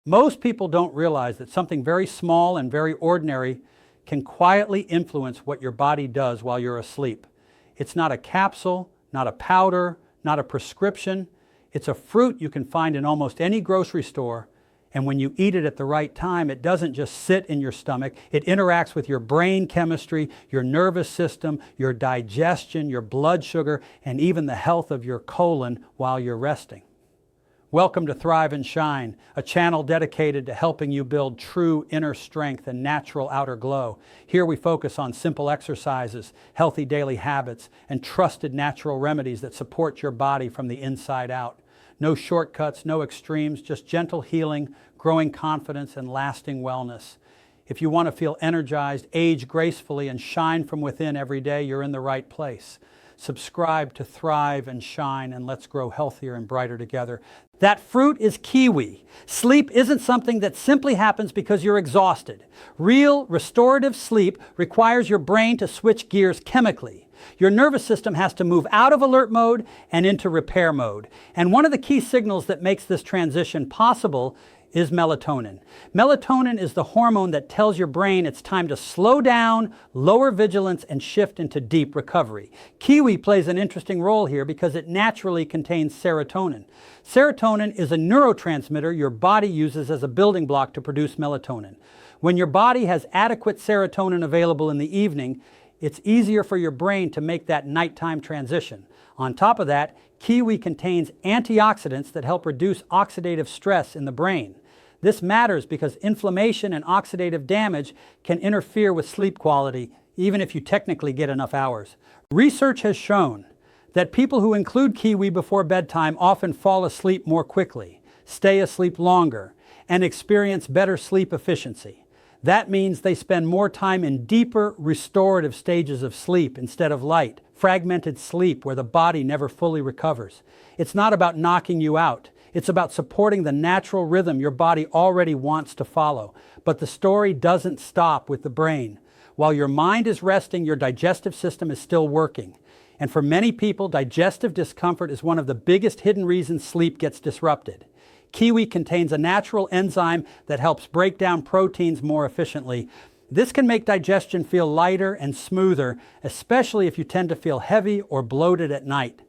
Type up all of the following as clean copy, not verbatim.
Most people don't realize that something very small and very ordinary can quietly influence what your body does while you're asleep. It's not a capsule, not a powder, not a prescription. It's a fruit you can find in almost any grocery store, and when you eat it at the right time, it doesn't just sit in your stomach. It interacts with your brain chemistry, your nervous system, your digestion, your blood sugar, and even the health of your colon while you're resting. Welcome to Thrive and Shine, a channel dedicated to helping you build true inner strength and natural outer glow. Here we focus on simple exercises, healthy daily habits, and trusted natural remedies that support your body from the inside out. No shortcuts, no extremes, just gentle healing, growing confidence, and lasting wellness. If you want to feel energized, age gracefully, and shine from within every day, you're in the right place. Subscribe to Thrive and Shine, and let's grow healthier and brighter together. That fruit is kiwi. Sleep isn't something that simply happens because you're exhausted. Real restorative sleep requires your brain to switch gears chemically. Your nervous system has to move out of alert mode and into repair mode. And one of the key signals that makes this transition possible is melatonin. Melatonin is the hormone that tells your brain it's time to slow down, lower vigilance, and shift into deep recovery. Kiwi plays an interesting role here because it naturally contains serotonin. Serotonin is a neurotransmitter your body uses as a building block to produce melatonin. When your body has adequate serotonin available in the evening, it's easier for your brain to make that nighttime transition. On top of that, kiwi contains antioxidants that help reduce oxidative stress in the brain. This matters because inflammation and oxidative damage can interfere with sleep quality, even if you technically get enough hours. Research has shown that people who include kiwi before bedtime often fall asleep more quickly, stay asleep longer, and experience better sleep efficiency. That means they spend more time in deeper, restorative stages of sleep instead of light, fragmented sleep where the body never fully recovers. It's not about knocking you out. It's about supporting the natural rhythm your body already wants to follow. But the story doesn't stop with the brain. While your mind is resting, your digestive system is still working. And for many people, digestive discomfort is one of the biggest hidden reasons sleep gets disrupted. Kiwi contains a natural enzyme that helps break down proteins more efficiently. This can make digestion feel lighter and smoother, especially if you tend to feel heavy or bloated at night.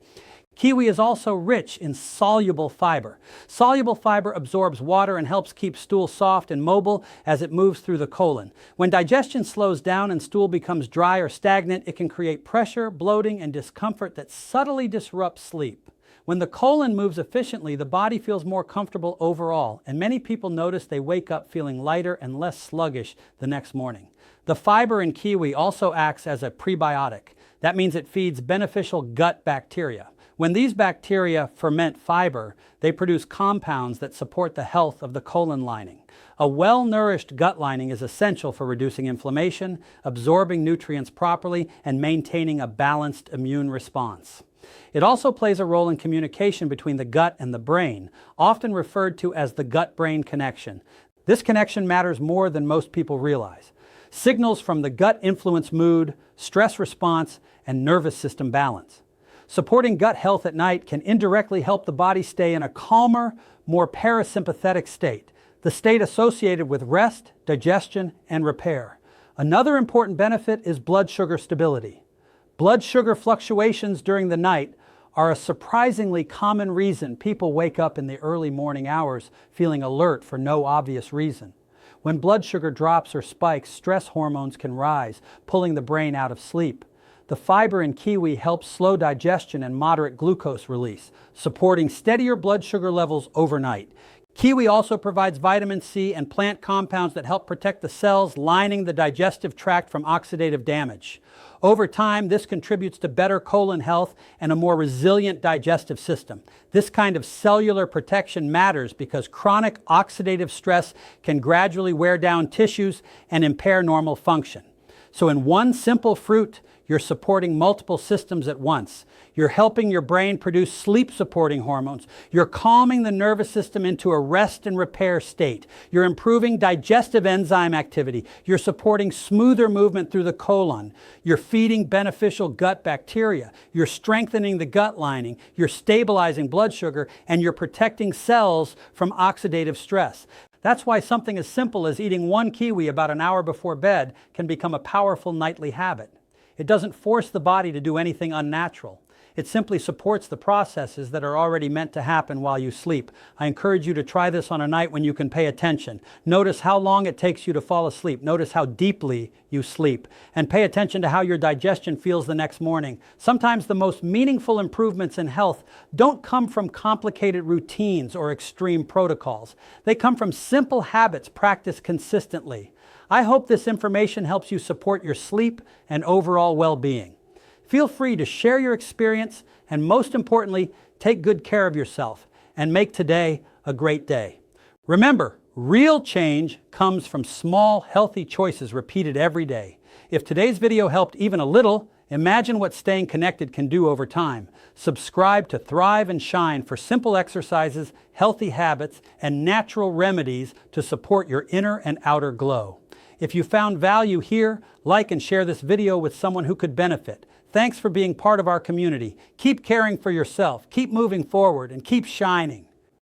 Kiwi is also rich in soluble fiber. Soluble fiber absorbs water and helps keep stool soft and mobile as it moves through the colon. When digestion slows down and stool becomes dry or stagnant, it can create pressure, bloating, and discomfort that subtly disrupts sleep. When the colon moves efficiently, the body feels more comfortable overall, and many people notice they wake up feeling lighter and less sluggish the next morning. The fiber in kiwi also acts as a prebiotic. That means it feeds beneficial gut bacteria. When these bacteria ferment fiber, they produce compounds that support the health of the colon lining. A well-nourished gut lining is essential for reducing inflammation, absorbing nutrients properly, and maintaining a balanced immune response. It also plays a role in communication between the gut and the brain, often referred to as the gut-brain connection. This connection matters more than most people realize. Signals from the gut influence mood, stress response, and nervous system balance. Supporting gut health at night can indirectly help the body stay in a calmer, more parasympathetic state, the state associated with rest, digestion, and repair. Another important benefit is blood sugar stability. Blood sugar fluctuations during the night are a surprisingly common reason people wake up in the early morning hours feeling alert for no obvious reason. When blood sugar drops or spikes, stress hormones can rise, pulling the brain out of sleep. The fiber in kiwi helps slow digestion and moderate glucose release, supporting steadier blood sugar levels overnight. Kiwi also provides vitamin C and plant compounds that help protect the cells lining the digestive tract from oxidative damage. Over time, this contributes to better colon health and a more resilient digestive system. This kind of cellular protection matters because chronic oxidative stress can gradually wear down tissues and impair normal function. So in one simple fruit, you're supporting multiple systems at once. You're helping your brain produce sleep-supporting hormones. You're calming the nervous system into a rest and repair state. You're improving digestive enzyme activity. You're supporting smoother movement through the colon. You're feeding beneficial gut bacteria. You're strengthening the gut lining. You're stabilizing blood sugar, and you're protecting cells from oxidative stress. That's why something as simple as eating one kiwi about an hour before bed can become a powerful nightly habit. It doesn't force the body to do anything unnatural. It simply supports the processes that are already meant to happen while you sleep. I encourage you to try this on a night when you can pay attention. Notice how long it takes you to fall asleep. Notice how deeply you sleep. And pay attention to how your digestion feels the next morning. Sometimes the most meaningful improvements in health don't come from complicated routines or extreme protocols. They come from simple habits practiced consistently. I hope this information helps you support your sleep and overall well-being. Feel free to share your experience and, most importantly, take good care of yourself and make today a great day. Remember, real change comes from small, healthy choices repeated every day. If today's video helped even a little, imagine what staying connected can do over time. Subscribe to Thrive and Shine for simple exercises, healthy habits, and natural remedies to support your inner and outer glow. If you found value here, like and share this video with someone who could benefit. Thanks for being part of our community. Keep caring for yourself, keep moving forward, and keep shining.